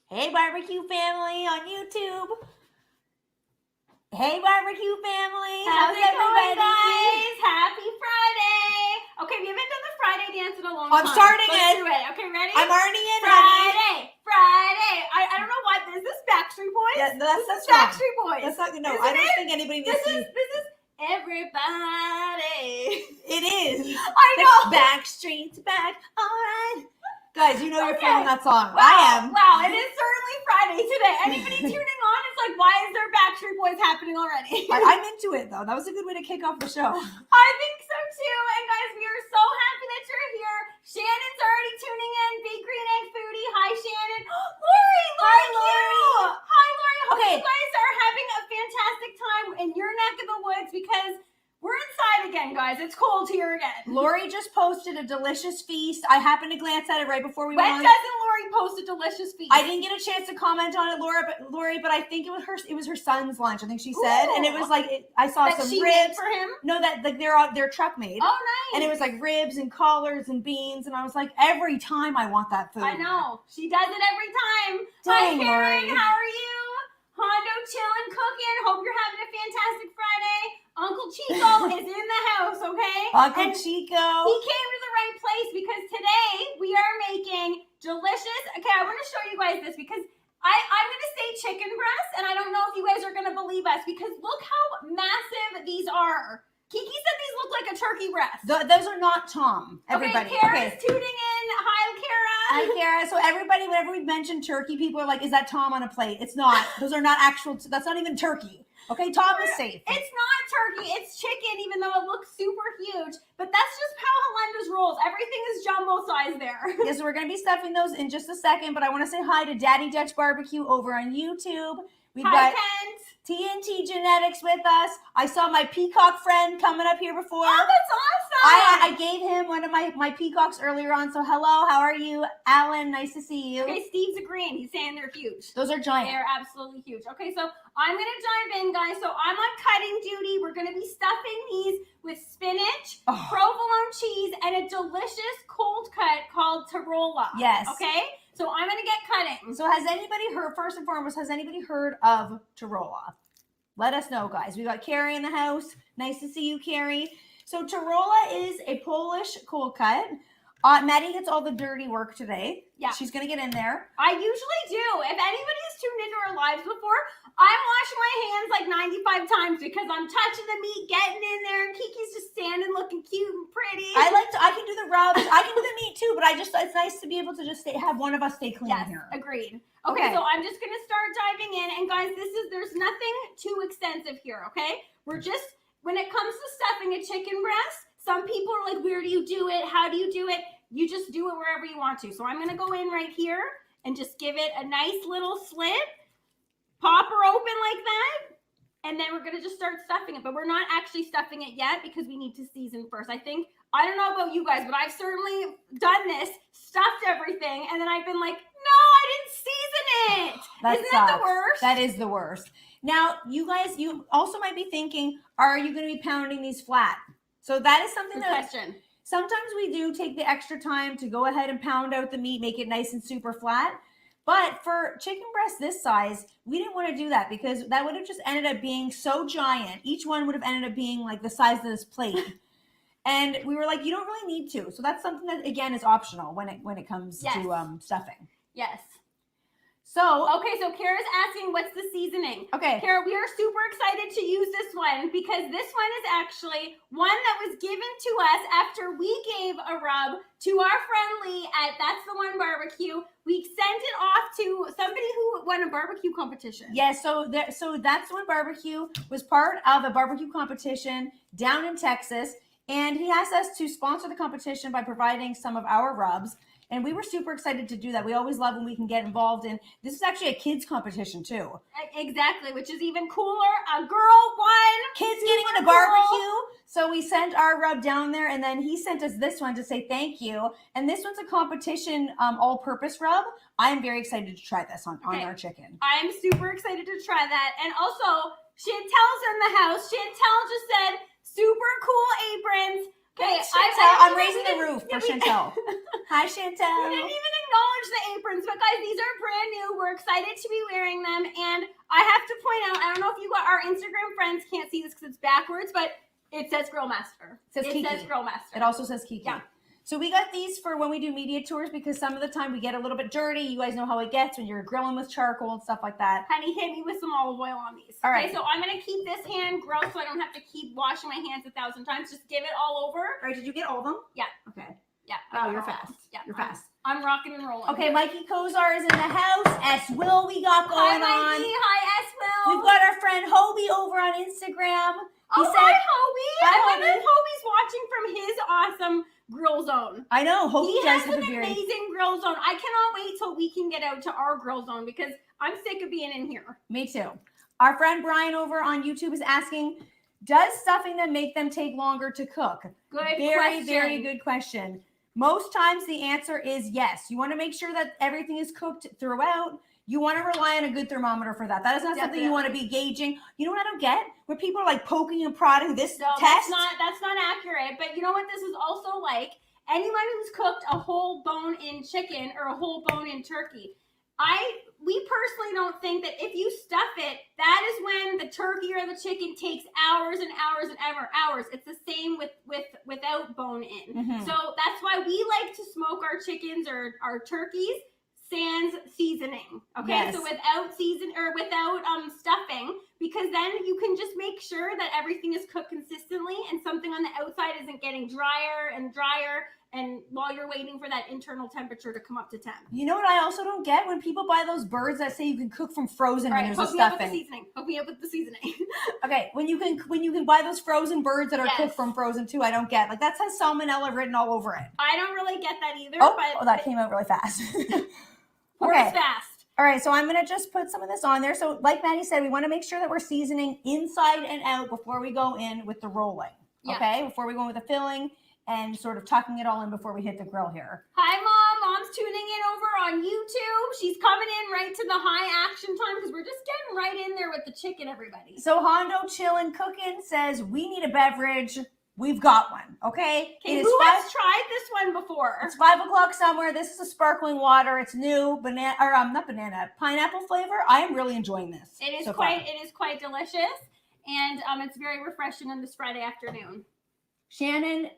Hey, barbecue family on YouTube. Hey, barbecue family. How's it going, guys? Happy Friday. Okay, we haven't done the Friday dance in a long time. I'm starting Let's do it. Okay, ready? I'm already in. Friday. I don't know why. Is this Backstreet Boys? Yeah, that's Backstreet Boys. That's not. No, Isn't I don't it? think anybody needs to. This is everybody. It is. I know. Backstreet's back. All right. Guys, you know you're feeling that song. Wow, I am. Wow, it is certainly Friday today. Anybody tuning on, it's like, why is there Backstreet Boys happening already? I'm into it, though. That was a good way to kick off the show. I think so, too. And, guys, we are so happy that you're here. Shannon's already tuning in. Big Green Egg Foodie. Hi, Shannon. Lori. Hi, Lori. Hi, Lori. Hope Okay. you guys are having a fantastic time in your neck of the woods because we're inside again, guys. It's cold here again. Lori just posted a delicious feast. I happened to glance at it right before we When went on. doesn't Lori post a delicious feast? I didn't get a chance to comment on it, Lori, but I think it was her son's lunch. I think she said, and it was like I saw that some she ribs made for him. No, that like they're truck made. Oh, nice. And it was like ribs and collards and beans, and I was like, every time I want that food. I know she does it every time. Dang, Hi, Karen. Lori. How are you? Hondo chilling, cooking. Hope you're having a fantastic Friday. Uncle Chico is in the house, okay? Uncle And Chico. he came to the right place because today we are making delicious. Okay, I want to show you guys this because I'm going to say chicken breast, and I don't know if you guys are going to believe us because look how massive these are. Kiki said these look like a turkey breast. Those are not Tom. Everybody. Okay, Kara's tuning in. Hi, Kara. Hi, Kara. So everybody, whenever we mention turkey, people are like, "Is that Tom on a plate?" It's not. Those are not actual. That's not even turkey. Okay, Tom is safe. It's not turkey. It's chicken, even though it looks super huge. But that's just how Helenda's rolls. Everything is jumbo size there. Yes, so we're going to be stuffing those in just a second, but I want to say hi to Daddy Dutch Barbecue over on YouTube. We've Hi, got Kent. TNT Genetics with us. I saw my peacock friend coming up here before. Oh, that's awesome. I gave him one of my peacocks earlier on, so hello, how are you? Alan, nice to see you. Okay, Steve's agreeing. He's saying they're huge. Those are giant. They're absolutely huge. Okay, so I'm going to dive in, guys. So I'm on cutting duty. We're going to be stuffing these with spinach, provolone cheese, and a delicious cold cut called Tarola. Yes. Okay? So I'm going to get cutting. So has anybody heard, first and foremost, has anybody heard of Tarola? Let us know, guys. We got Carrie in the house. Nice to see you, Carrie. So Tarola is a Polish cold cut. Maddie gets all the dirty work today. Yeah. She's going to get in there. I usually do. If anybody's tuned into our lives before, I'm washing my hands like 95 times because I'm touching the meat, getting in there, and Kiki's just standing looking cute and pretty. I can do the rubs. I can do the meat too, but it's nice to be able to just have one of us stay clean here. Agreed. Okay, so I'm just going to start diving in. And guys, there's nothing too extensive here, okay? We're just, when it comes to stuffing a chicken breast, some people are like, where do you do it? How do you do it? You just do it wherever you want to. So I'm going to go in right here and just give it a nice little slit. Pop her open like that. And then we're going to just start stuffing it. But we're not actually stuffing it yet because we need to season first. I don't know about you guys, but I've certainly done this, stuffed everything, and then I've been like, no, I didn't season it. Isn't that the worst? That is the worst. Now, you guys, you also might be thinking, are you going to be pounding these flat? So that is something question. Sometimes we do take the extra time to go ahead and pound out the meat, make it nice and super flat. But for chicken breast this size, we didn't want to do that because that would have just ended up being so giant. Each one would have ended up being like the size of this plate. And we were like, you don't really need to. So that's something that, again, is optional when it comes to stuffing. Yes. So, okay, so Kara's asking, what's the seasoning? Okay. Kara, we are super excited to use this one because this one is actually one that was given to us after we gave a rub to our friend Lee at That's the One Barbecue. We sent it off to somebody who won a barbecue competition. Yes, so That's the One Barbecue was part of a barbecue competition down in Texas. And he asked us to sponsor the competition by providing some of our rubs. And we were super excited to do that. We always love when we can get involved in. This is actually a kids competition too. Exactly, which is even cooler. A girl won. Kids getting into barbecue. So we sent our rub down there, and then he sent us this one to say thank you. And this one's a competition all-purpose rub. I am very excited to try this on our chicken. I'm super excited to try that. And also, Chantel's in the house. Chantel just said, super cool aprons. Okay, Chantel, I'm raising the roof for Chantel. Hi, Chantel. We didn't even acknowledge the aprons. But guys, these are brand new. We're excited to be wearing them. And I have to point out, I don't know if you got our Instagram friends can't see this because it's backwards, but it says Grill Master. It says Grill Master. It also says Kiki. Yeah. So we got these for when we do media tours because some of the time we get a little bit dirty. You guys know how it gets when you're grilling with charcoal and stuff like that. Honey, hit me with some olive oil on these. All right. Okay, so I'm going to keep this hand gross so I don't have to keep washing my hands 1,000 times. Just give it all over. All right, did you get all of them? Yeah. Okay. Yeah. Oh, you're fast. Yeah. You're fast. I'm rocking and rolling. Okay, Mikey Kozar is in the house. S. Will we got going Hi, Mikey. on. Hi, S. Will. We've got our friend Hobie over on Instagram. Hi, Hobie. Hi, I wonder Hobie. if Hobie's watching from his awesome grill zone. I know. Hobie He does has have an a very amazing grill zone. I cannot wait till we can get out to our grill zone because I'm sick of being in here. Me too. Our friend Brian over on YouTube is asking, does stuffing them make them take longer to cook? Good Very, question. very good question. Most times the answer is yes. You want to make sure that everything is cooked throughout. You want to rely on a good thermometer for that. That is not something you want to be gauging. You know what I don't get? Where people are like poking and prodding this No, test. that's not accurate. But you know what this is also like? Anyone who's cooked a whole bone-in chicken or a whole bone-in turkey, we personally don't think that if you stuff it, that is when the turkey or the chicken takes hours and hours and hours. It's the same without bone in. Mhm. So that's why we like to smoke our chickens or our turkeys sans seasoning. Okay, Yes. so without stuffing, because then you can just make sure that everything is cooked consistently and something on the outside isn't getting drier and drier. And while you're waiting for that internal temperature to come up to 10. You know what I also don't get? When people buy those birds that say you can cook from frozen All when right, there's a hook me up with the stuffing. seasoning. Hook me up with the seasoning. Okay, when you can buy those frozen birds that are Yes. cooked from frozen too, I don't get. Like that says salmonella written all over it. I don't really get that either. Oh, but that came out really fast. Works Okay. fast. All right, so I'm going to just put some of this on there. So like Maddie said, we want to make sure that we're seasoning inside and out before we go in with the rolling. Yeah. Okay, before we go in with the filling and sort of tucking it all in before we hit the grill here. Hi, Mom. Mom's tuning in over on YouTube. She's coming in right to the high action time because we're just getting right in there with the chicken, everybody. So Hondo Chillin' Cookin' says, we need a beverage. We've got one, okay? Okay, It who is has tried this one before? It's 5 o'clock somewhere. This is a sparkling water. It's new, pineapple flavor. I am really enjoying this. It is so far. quite delicious, and it's very refreshing on this Friday afternoon. Shannon's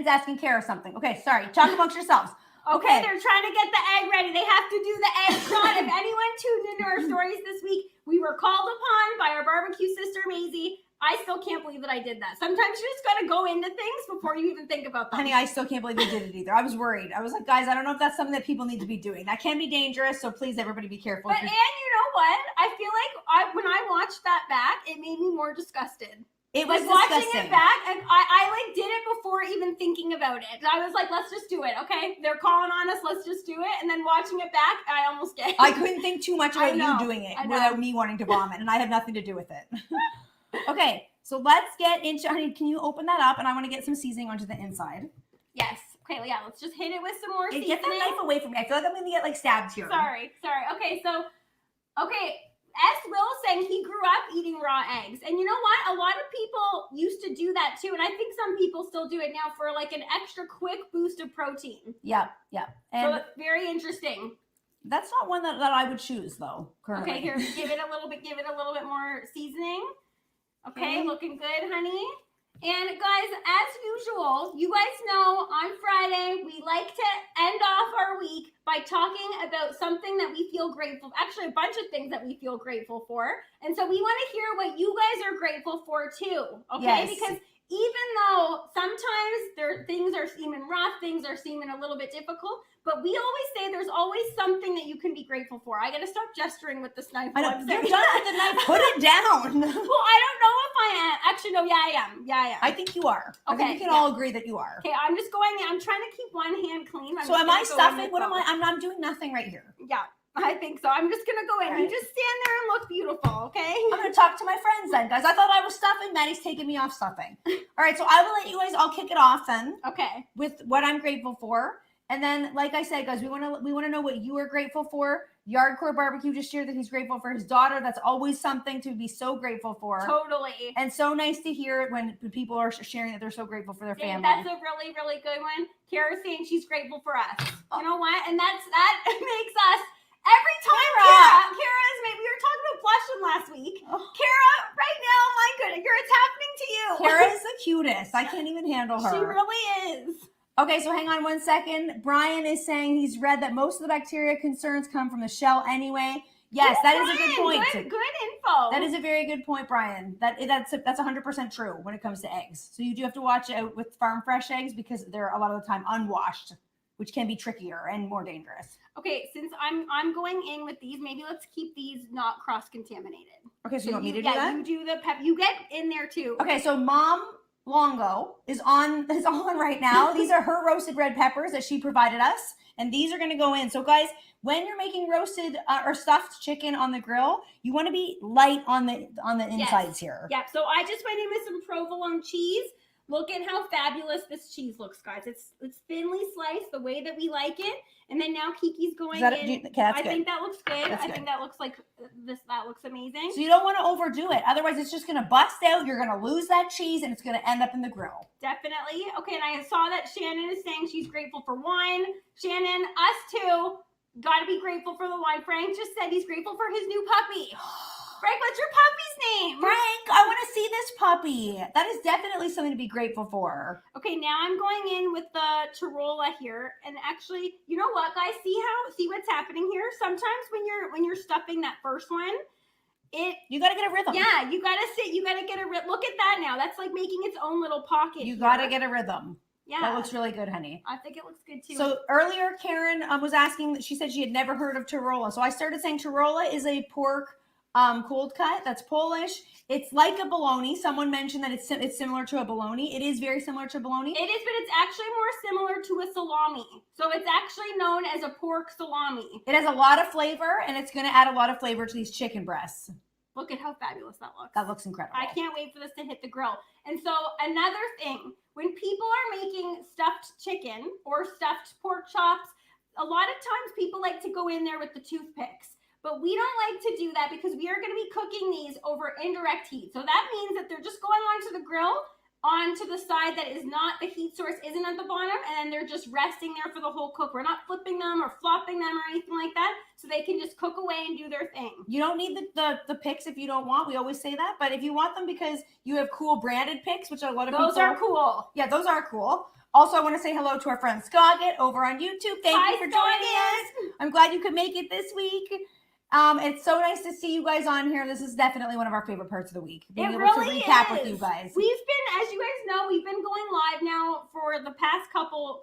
asking Kara something. Okay, sorry. Talk amongst yourselves. Okay, they're trying to get the egg ready. They have to do the egg shot. If anyone tuned into our stories this week, we were called upon by our barbecue sister, Maisie. I still can't believe that I did that. Sometimes you just got to go into things before you even think about them. Honey, I still can't believe you did it either. I was worried. I was like, guys, I don't know if that's something that people need to be doing. That can be dangerous, so please, everybody, be careful. But, and you know what? I feel like when I watched that back, it made me more disgusted. It was like disgusting. Watching it back, and I like did it before even thinking about it. I was like, let's just do it, okay? They're calling on us, let's just do it. And then watching it back, I almost get I couldn't think too much about you doing it I know. without me wanting to vomit, and I had nothing to do with it. Okay, so let's get into, honey, can you open that up? And I want to get some seasoning onto the inside. Yes. Okay, yeah, let's just hit it with some more Hey, seasoning. get that knife away from me. I feel like I'm going to get like stabbed here. Sorry. Okay, so, S. Will saying he grew up eating raw eggs. And you know what? A lot of people used to do that too. And I think some people still do it now for like an extra quick boost of protein. Yeah. And So it's very interesting. that's not one that I would choose though, currently. Okay, here, give it a little bit more seasoning. Okay, looking good, honey. And guys, as usual, you guys know on Friday, we like to end off our week by talking about something that we feel grateful, actually a bunch of things that we feel grateful for. And so we want to hear what you guys are grateful for too, okay? Yes. Because even though sometimes things are seeming rough, things are seeming a little bit difficult, but we always say there's always something that you can be grateful for. I got to stop gesturing with this knife. I know, I'm you're saying done that. with the knife. Put it down. Well, I don't know if I am. Actually, no, yeah, I am. I think you are. I think we can all agree that you are. Okay, I'm trying to keep one hand clean. So am I stuffing? What am I? I'm doing nothing right here. Yeah, I think so. I'm just going to go in. All right. You just stand there and look beautiful, okay? I'm going to talk to my friends then, guys. I thought I was stuffing. Maddie's taking me off stuffing. All right, so I will let you guys all kick it off then Okay. with what I'm grateful for. And then, like I said, guys, we want to know what you are grateful for. Yardcore Barbecue just shared that he's grateful for his daughter. That's always something to be so grateful for. Totally. And so nice to hear it when people are sharing that they're so grateful for their family. That's a really, really good one. Kara's saying she's grateful for us. You know what? And that makes us every time Kara's made. We were talking about blushing last week. Kara, right now, my goodness, it's happening to you. Kara is the cutest. I can't even handle her. She really is. Okay, so hang on 1 second. Brian is saying he's read that most of the bacteria concerns come from the shell anyway. Yes, that is a good point. Good info. That is a very good point, Brian. That's 100% true when it comes to eggs. So you do have to watch out with farm fresh eggs because they're a lot of the time unwashed, which can be trickier and more dangerous. Okay, since I'm going in with these, maybe let's keep these not cross-contaminated. Okay, so you want me to do that? Yeah, you do the pep. You get in there too. Okay, so Mom Longo is on right now. These are her roasted red peppers that she provided us, and these are going to go in. So guys, when you're making roasted or stuffed chicken on the grill, you want to be light on the insides here. Yeah. So I just went in with some provolone cheese. Look at how fabulous this cheese looks, guys. It's thinly sliced the way that we like it. And then now Kiki's going in. I think that looks good. I think that looks like this. That looks amazing. So you don't want to overdo it. Otherwise, it's just going to bust out. You're going to lose that cheese, and it's going to end up in the grill. Definitely. Okay, and I saw that Shannon is saying she's grateful for wine. Shannon, us too. Got to be grateful for the wine. Frank just said he's grateful for his new puppy. Frank, what's your puppy's name? Frank, I want to see this puppy. That is definitely something to be grateful for. Okay, now I'm going in with the Tirola here. And actually, you know what, guys? See what's happening here? Sometimes when you're stuffing that first one, you got to get a rhythm. Yeah, you got to get a rhythm. Look at that now. That's like making its own little pocket. You got to get a rhythm. Yeah. That looks really good, honey. I think it looks good too. So earlier, Karen was asking, she said she had never heard of Tirola. So I started saying Tirola is a pork cold cut. That's Polish. It's like a bologna. Someone mentioned that it's similar to a bologna. It is very similar to bologna. It is, but it's actually more similar to a salami. So it's actually known as a pork salami. It has a lot of flavor, and it's going to add a lot of flavor to these chicken breasts. Look at how fabulous that looks. That looks incredible. I can't wait for this to hit the grill. And so another thing, when people are making stuffed chicken or stuffed pork chops, a lot of times people like to go in there with the toothpicks. But we don't like to do that because we are going to be cooking these over indirect heat. So that means that they're just going onto the grill, onto the side that is not, the heat source isn't at the bottom, and then they're just resting there for the whole cook. We're not flipping them or flopping them or anything like that, so they can just cook away and do their thing. You don't need the picks if you don't want. We always say that. But if you want them because you have cool branded picks, which a lot of people... Those are cool. Yeah, those are cool. Also, I want to say hello to our friend Scoggett over on YouTube. Thank you for joining us. I'm glad you could make it this week. It's so nice to see you guys on here. This is definitely one of our favorite parts of the week. Being able to recap with you guys. We've been, as you guys know, we've been going live now for the past couple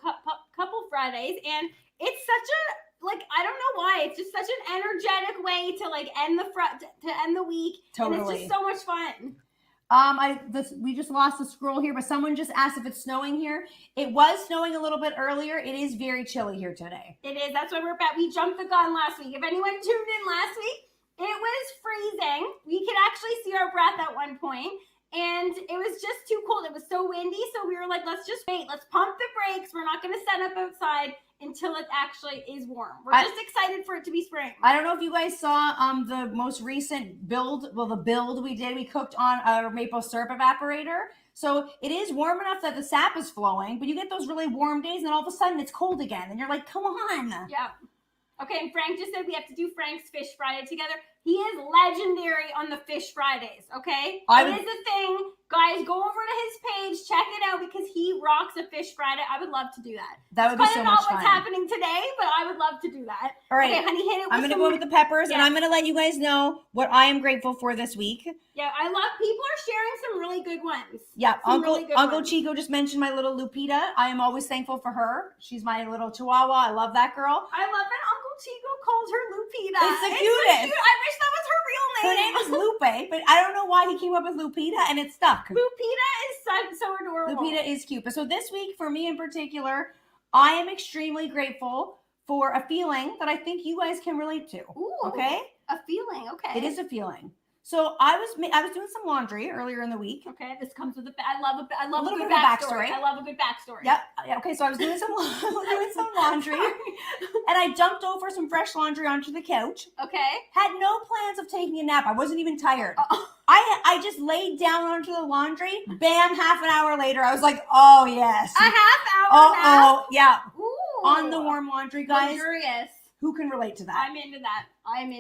Fridays, and it's such a, like, I don't know why, it's just such an energetic way to like end the week. Totally. And it's just so much fun. We just lost the scroll here, but someone just asked if it's snowing here. It was snowing a little bit earlier. It is very chilly here today. It is. That's why we're back. We jumped the gun last week. If anyone tuned in last week, it was freezing. We could actually see our breath at one point, and it was just too cold. It was so windy, so we were like, let's just wait. Let's pump the brakes. We're not going to set up outside until it actually is warm. We're just excited for it to be spring. I don't know if you guys saw the most recent build. Well, the build we did, we cooked on a maple syrup evaporator. So it is warm enough that the sap is flowing, but you get those really warm days, and then all of a sudden it's cold again, and you're like, come on. Yeah. Okay, and Frank just said we have to do Frank's Fish Friday together. He is legendary on the Fish Fridays, okay? It is a thing. Guys, go over to his page, check it out, because he rocks a Fish Friday. I would love to do that. That would be so much fun. It's not what's happening today, but I would love to do that. All right. Okay, honey, hit it with I'm going to go with the peppers, and I'm going to let you guys know what I am grateful for this week. Yeah, I love, people are sharing some really good ones. Yeah, Uncle Chico just mentioned my little Lupita. I am always thankful for her. She's my little chihuahua. I love that girl. I love that Uncle Chico calls her Lupita. It's the cutest. So I wish that was her real name. Her name is Lupe, but I don't know why he came up with Lupita, and it stuck. Lupita is so adorable. Lupita is cute. But so this week, for me in particular, I am extremely grateful for a feeling that I think you guys can relate to. Ooh, okay? A feeling, okay. It is a feeling. So I was doing some laundry earlier in the week. Okay, this comes with I love a little good bit of a backstory. backstory. I love a good backstory. Yep. Okay, so I was doing some laundry, and I dumped over some fresh laundry onto the couch. Okay. Had no plans of taking a nap. I wasn't even tired. I just laid down onto the laundry. Bam! Half an hour later, I was like, "Oh yes." A half hour nap. Oh yeah. Ooh. On the warm laundry, guys. Luxurious. Who can relate to that? I'm into that.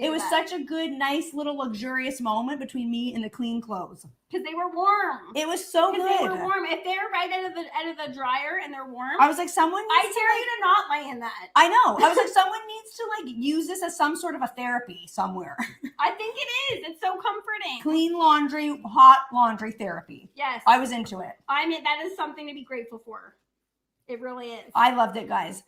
It was such a good, nice little luxurious moment between me and the clean clothes. Because they were warm. It was so good. They were warm. If they're right out of the dryer and they're warm, I was like, someone. I dare you to not lay in that. I know. I was like, someone needs to use this as some sort of a therapy somewhere. I think it is. It's so comforting. Clean laundry, hot laundry therapy. Yes. I was into it. I mean, that is something to be grateful for. It really is. I loved it, guys.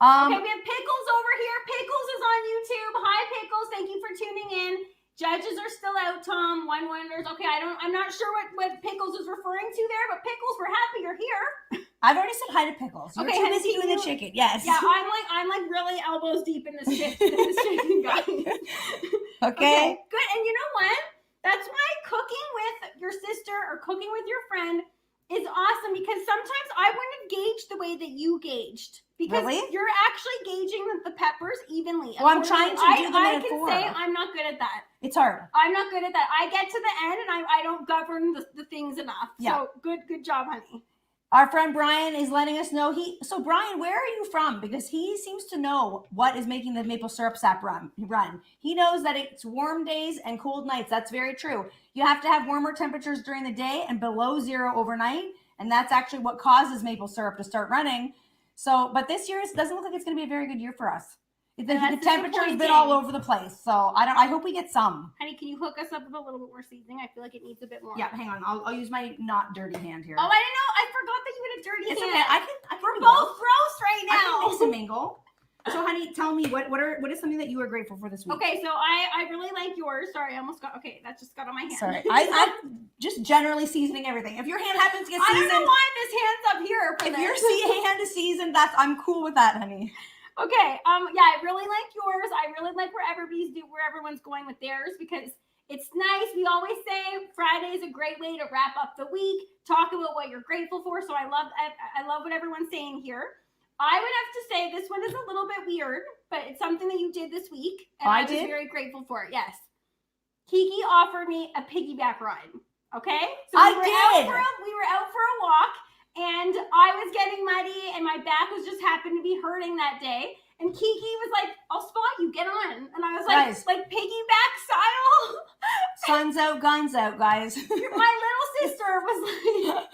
Okay, we have Pickles over here. Pickles is on YouTube. Hi, Pickles. Thank you for tuning in. Judges are still out, Tom. One wonders. Okay, I'm not sure what Pickles is referring to there, but Pickles, we're happy you're here. I've already said hi to Pickles. You're too busy doing the chicken. Yes. Yeah, I'm like really elbows deep in this chicken, guys. Okay. Good. And you know what? That's why cooking with your sister or cooking with your friend is awesome, because sometimes I wouldn't have gauged the way that you gauged. Because you're actually gauging the peppers evenly. Well, I'm trying to do them I can say I'm not good at that. It's hard. I'm not good at that. I get to the end and I don't govern the things enough. Yeah. So good job, honey. Our friend Brian is letting us know So Brian, where are you from? Because he seems to know what is making the maple syrup sap run. He knows that it's warm days and cold nights. That's very true. You have to have warmer temperatures during the day and below zero overnight. And that's actually what causes maple syrup to start running. So, but this year it doesn't look like it's going to be a very good year for us. The temperature's been all over the place. So I hope we get some. Honey, can you hook us up with a little bit more seasoning? I feel like it needs a bit more. Yeah, hang on. I'll use my not dirty hand here. Oh, I didn't know. I forgot that you had a dirty hand. Okay. I can We're both gross right now. I can mix and mingle. So, honey, tell me what is something that you are grateful for this week? Okay, so I really like yours. Sorry, I almost got. Okay, that just got on my hand. Sorry, I'm just generally seasoning everything. If your hand happens to get seasoned, I don't know why this hand's up here. If your hand is seasoned, I'm cool with that, honey. Okay, yeah, I really like yours. I really like where everyone's going with theirs, because it's nice. We always say Friday is a great way to wrap up the week, talk about what you're grateful for. So I love what everyone's saying here. I would have to say this one is a little bit weird, but it's something that you did this week, and I was very grateful for it. Yes, Kiki offered me a piggyback ride. Okay, so we were out for a walk. And I was getting muddy, and my back was just happened to be hurting that day. And Kiki was like, "I'll spot you, get on." And I was like, like piggyback style. Sun's out, guns out, guys. My little sister was like,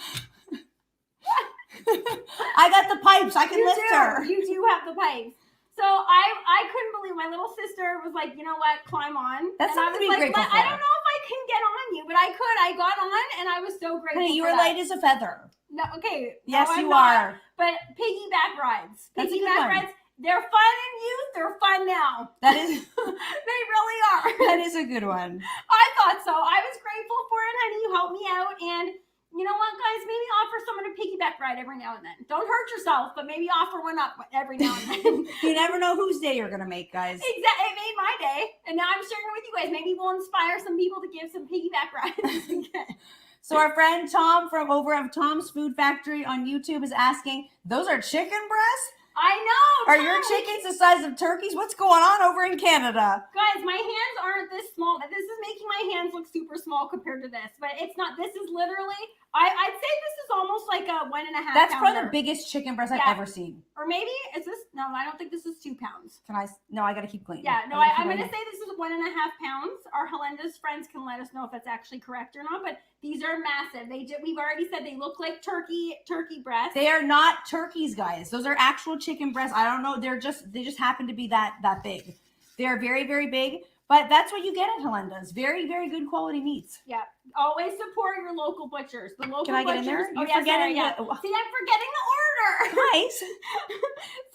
I got the pipes. I can lift her. You do have the pipes. So I couldn't believe my little sister was like, you know what, climb on. That's something to be grateful for. I don't know if I can get on you, but I could. I got on, and I was so grateful. Honey, you were light as a feather. No, okay. Yes, you are. But piggyback rides. Piggyback rides. They're fun in youth. They're fun now. That is. They really are. That is a good one. I thought so. I was grateful for it, honey. You helped me out, and you know what, guys? Maybe offer someone a piggyback ride every now and then. Don't hurt yourself, but maybe offer one up every now and then. You never know whose day you're gonna make, guys. Exactly. It made my day, and now I'm sharing it with you guys. Maybe we'll inspire some people to give some piggyback rides again. So our friend Tom from over at Tom's Food Factory on YouTube is asking, those are chicken breasts? I know. Are your chickens the size of turkeys? What's going on over in Canada? Guys, my hands aren't this small. This is making my hands look super small compared to this, but it's not. This is literally, I'd say this is almost like a 1.5 That's probably the biggest chicken breast I've ever seen. Or maybe, is this, no, I don't think this is 2 pounds. No, I got to keep clean. Yeah, no, I'm going to say this is 1.5 pounds. Our Helenda's friends can let us know if that's actually correct or not, but these are massive. We've already said they look like turkey breasts. They are not turkeys, guys. Those are actual chicken breasts. I don't know. They just happen to be that big. They are very, very big. But that's what you get at Helenda's. Very, very good quality meats. Yeah. Always support your local butchers. The local Can I get butchers. in there? You're forgetting. See, I'm forgetting the order. Nice.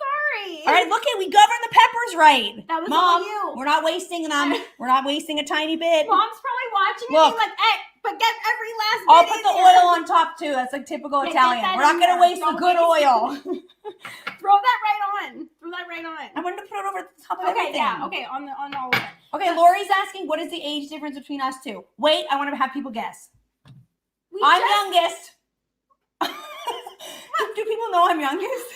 Sorry. All right, look at we govern the peppers right. That was Mom, all you. We're not wasting them. We're not wasting a tiny bit. Mom's probably watching and being like, hey, but get every last bit I'll put in the there. oil on top too. That's like typical Yeah, get Italian. that We're not in gonna there. waste the Don't good waste it. oil. Throw that right on. Throw that right on. I wanted to put it over the top of Okay, everything. yeah, okay, on all of it. Okay, Lori's asking, what is the age difference between us two? Wait, I want to have people guess. I'm youngest. Do people know I'm youngest?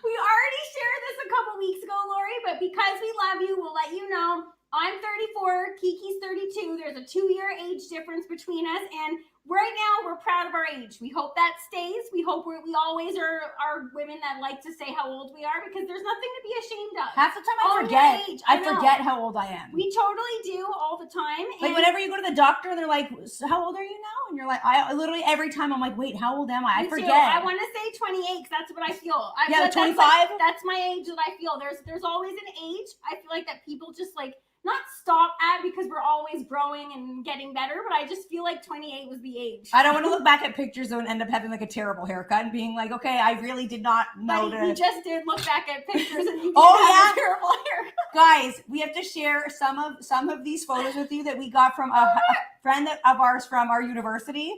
We already shared this a couple weeks ago, Lori, but because we love you, we'll let you know. I'm 34, Kiki's 32. There's a 2-year age difference between us, and right now we're proud of our age. We hope that stays. We hope we always are women that like to say how old we are, because there's nothing to be ashamed of. Half the time I Own forget. your age. I know. forget how old I am. We totally do all the time. Like whenever you go to the doctor and they're like, so how old are you now? And you're like, I literally every time I'm like, wait, how old am I? I forget. I want to say 28 because that's what I feel. I feel like 25. That's my age that I feel. There's always an age. I feel like that people just like not stop at because we're always growing and getting better, but I just feel like 28 was the age. I don't want to look back at pictures and end up having like a terrible haircut and being like, okay, I really did not know But you just did look back at pictures and you did have a terrible haircut. Guys, we have to share some of these photos with you that we got from a friend of ours from our university.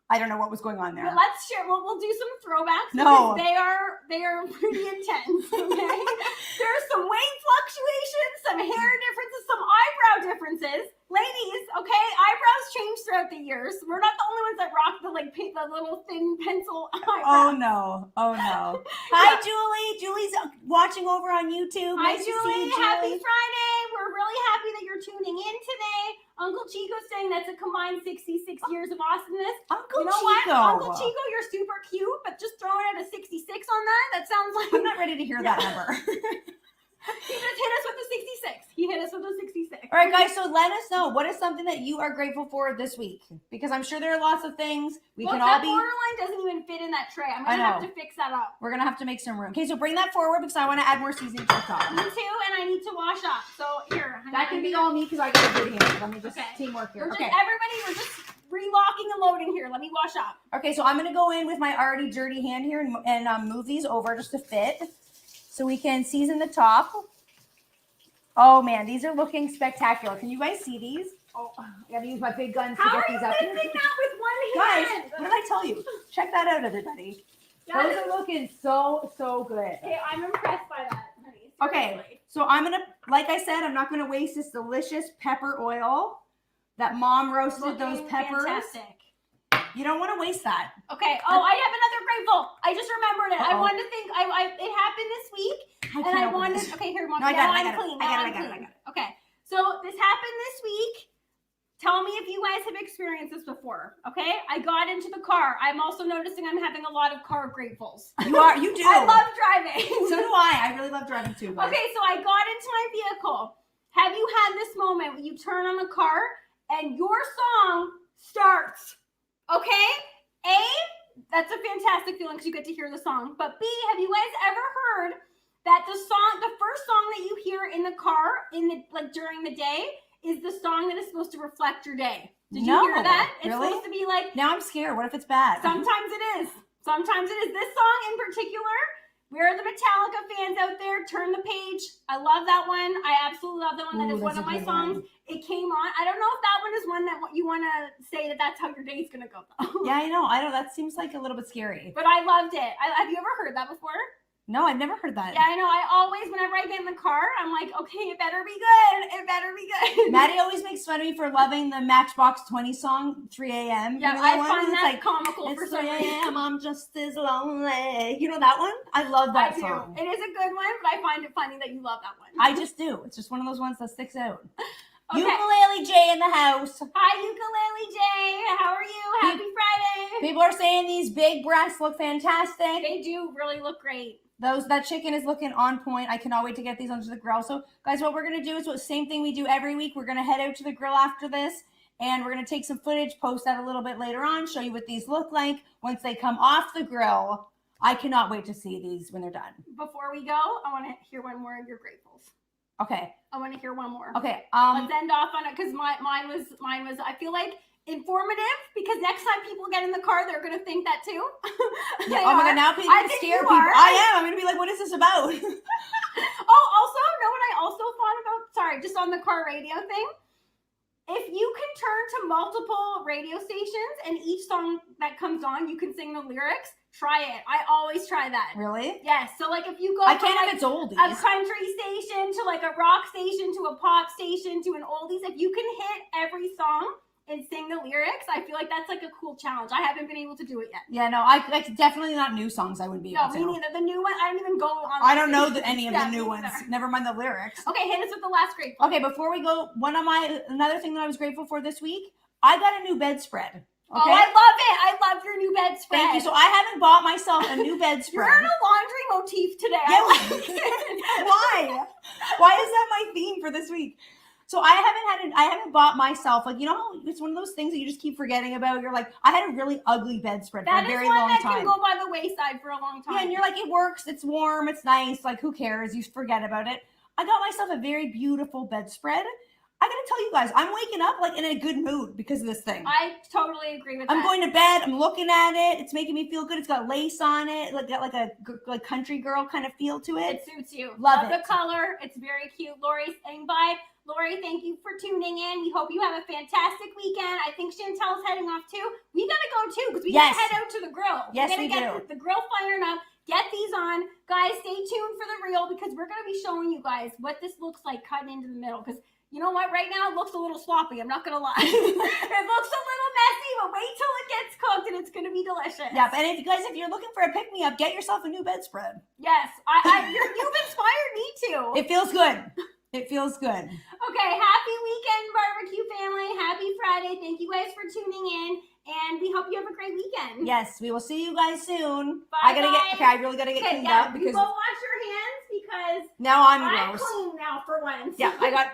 I don't know what was going on there. But let's share. We'll do some throwbacks. No, they are pretty intense. Okay, there's some weight fluctuations, some hair differences, some eyebrow differences. Ladies, okay, eyebrows change throughout the years. We're not the only ones that rock the little thin pencil eyebrow. Oh no. Hi, Julie. Julie's watching over on YouTube. Hi, nice Julie. To see you, Julie. Happy Friday. We're really happy that you're tuning in today. Uncle Chico's saying that's a combined 66 years of awesomeness. Uncle you know Chico. What? Uncle Chico, you're super cute, but just throwing out a 66 on that sounds like... I'm not ready to hear that number. He just hit us with a 66. He hit us with a 66. All right, guys, so let us know. What is something that you are grateful for this week? Because I'm sure there are lots of things. We can all be... borderline doesn't even fit in that tray. I'm going to have to fix that up. We're going to have to make some room. Okay, so bring that forward because I want to add more seasoning to the top. Me too, and I need to wash up. So here. That can be all me because I got a good hand. Let me just teamwork here. We're just relocking and loading here. Let me wash up. Okay, so I'm going to go in with my already dirty hand here and move these over just to fit so we can season the top. Oh man, these are looking spectacular. Can you guys see these? Oh, I gotta use my big guns to get these up. How are you mixing that with one hand? Guys, what did I tell you? Check that out, everybody. Those are looking so good. Okay, I'm impressed by that, honey. Okay, so I'm gonna, like I said, I'm not gonna waste this delicious pepper oil that Mom roasted those peppers. Fantastic. You don't want to waste that. Okay. Oh, I have another grateful. I just remembered it. I wanted to think. It happened this week, and I wanted. Okay, here, Mom. No, I got it. I got it. Okay. So this happened this week. Tell me if you guys have experienced this before. Okay. I got into the car. I'm also noticing I'm having a lot of car gratefuls. You do. I love driving. So do I. I really love driving too. Guys. Okay, so I got into my vehicle. Have you had this moment where you turn on the car and your song starts? Okay, A, that's a fantastic feeling because you get to hear the song. But B, have you guys ever heard that the first song that you hear in the car during the day is the song that is supposed to reflect your day? Did you hear that? It's supposed to be like. Now I'm scared. What if it's bad? Sometimes it is. Sometimes it is. This song in particular. Where are the Metallica fans out there? Turn the page. I love that one. I absolutely love that one. That is one of my songs. It came on. I don't know if that one is one that you want to say that's how your day's going to go, though. Yeah, I know. That seems like a little bit scary. But I loved it. Have you ever heard that before? No, I've never heard that. Yeah, I know. I always, whenever I get in the car, I'm like, okay, it better be good. It better be good. Maddie always makes fun of me for loving the Matchbox 20 song, 3 a.m. Yeah, I find that comical for some reason. 3 a.m. I'm just as lonely. You know that one? I love that song. It is a good one, but I find it funny that you love that one. I just do. It's just one of those ones that sticks out. Okay. Ukulele Jay in the house. Hi, Ukulele Jay. How are you? Happy Friday. People are saying these big breasts look fantastic. They do really look great. That chicken is looking on point. I cannot wait to get these onto the grill. So, guys, what we're going to do is the same thing we do every week. We're going to head out to the grill after this, and we're going to take some footage, post that a little bit later on, show you what these look like once they come off the grill. I cannot wait to see these when they're done. Before we go, I want to hear one more of your gratefuls. Okay. I want to hear one more. Okay. Let's end off on it because mine was. I feel like informative because next time people get in the car, they're gonna think that too. Yeah, oh my God, now people scare people. I am. I'm gonna be like, what is this about? Also, know what I also thought about? Sorry, just on the car radio thing. if you can turn to multiple radio stations and each song that comes on, you can sing the lyrics, try it. I always try that. Really? Yes. So like if you go I from can't like if it's oldies. a country station to like a rock station to a pop station to an oldies, if you can hit every song and sing the lyrics, I feel like that's like a cool challenge. I haven't been able to do it yet. Yeah, no, I definitely not new songs. I wouldn't be able No, to. me neither. The new one, I didn't even go on. I don't know any of Yeah, the new me ones. neither. Never mind the lyrics. Okay, hit us with the last grateful. Okay, before we go, another thing that I was grateful for this week, I got a new bedspread. Okay? Oh, I love it. I love your new bedspread. Thank you. So I haven't bought myself a new bedspread. You're in a laundry motif today. Yeah, I like it. Why? Why is that my theme for this week? So I haven't bought myself, like, you know how it's one of those things that you just keep forgetting about. You're like, I had a really ugly bedspread for a very long time. That is one that can go by the wayside for a long time. Yeah, and you're like, it works, it's warm, it's nice, like, who cares? You forget about it. I got myself a very beautiful bedspread. I gotta tell you guys, I'm waking up like in a good mood because of this thing. I totally agree with that. I'm going to bed, I'm looking at it, it's making me feel good. It's got lace on it, got like a country girl kind of feel to it. It suits you. Love the it. color. It's very cute. Lori's saying bye. Lori, thank you for tuning in. We hope you have a fantastic weekend. I think Chantel's heading off too. We gotta go too because we gotta head out to the grill. Yes, we gotta get the grill firing up. Get these on. Guys, stay tuned for the reel because we're gonna be showing you guys what this looks like cutting into the middle. Because you know what? Right now it looks a little sloppy. I'm not gonna lie. It looks a little messy, but wait till it gets cooked and it's gonna be delicious. Yeah, and if you're looking for a pick-me-up, get yourself a new bedspread. Yes, you've inspired me to. It feels good. It feels good. Okay, happy weekend, barbecue family. Happy Friday. Thank you guys for tuning in, and we hope you have a great weekend. Yes, we will see you guys soon. Bye, I really gotta get cleaned up because you go wash your hands because now I'm I'm gross. clean now for once. Yeah, I got